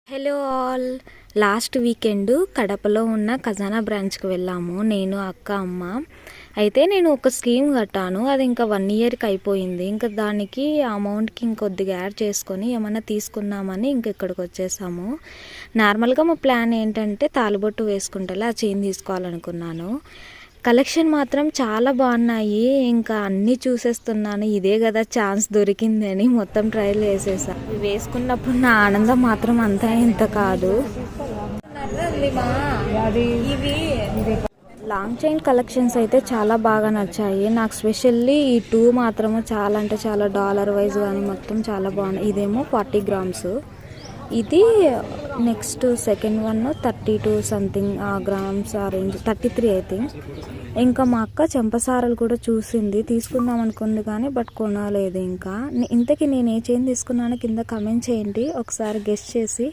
Hello all. Last weekend కడపలో ఉన్న ఖజానా బ్రాంచ్కి వెళ్ళాము, నేను అక్క అమ్మ. అయితే నేను ఒక స్కీమ్ కట్టాను, అది ఇంకా 1 ఇయర్కి అయిపోయింది. ఇంకా దానికి అమౌంట్కి ఇంకొద్దిగా యాడ్ చేసుకొని ఏమైనా తీసుకుందామని ఇంక ఇక్కడికి వచ్చేసాము. నార్మల్గా మా ప్లాన్ ఏంటంటే తాలిబొట్టు వేసుకుంటా ఆ చైన్ తీసుకోవాలనుకున్నాను. కలెక్షన్ మాత్రం చాలా బాగున్నాయి. ఇంకా అన్నీ చూసేస్తున్నాను, ఇదే కదా ఛాన్స్ దొరికింది అని మొత్తం ట్రైల్ వేసేసా. వేసుకున్నప్పుడు నా ఆనందం మాత్రం అంతా ఇంత కాదు. లాంగ్ చైన్ కలెక్షన్స్ అయితే చాలా బాగా నచ్చాయి నాకు. స్పెషల్లీ ఈ 2 మాత్రము చాలా అంటే చాలా డాలర్ వైజ్ కానీ మొత్తం చాలా బాగున్నాయి. ఇదేమో 40 గ్రామ్స్, ఇది next second one 32 something grams ఆ రేంజ్, 33 ఐ థింక్. ఇంకా మా అక్క చెంపసారలు కూడా చూసింది, తీసుకుందాం అనుకుంది కానీ బట్ కొనలేదు. ఇంకా ఇంతకీ నేను ఏ చైన్ తీసుకున్నానో కింద కమెంట్ చేయండి ఒకసారి గెస్ట్ చేసి.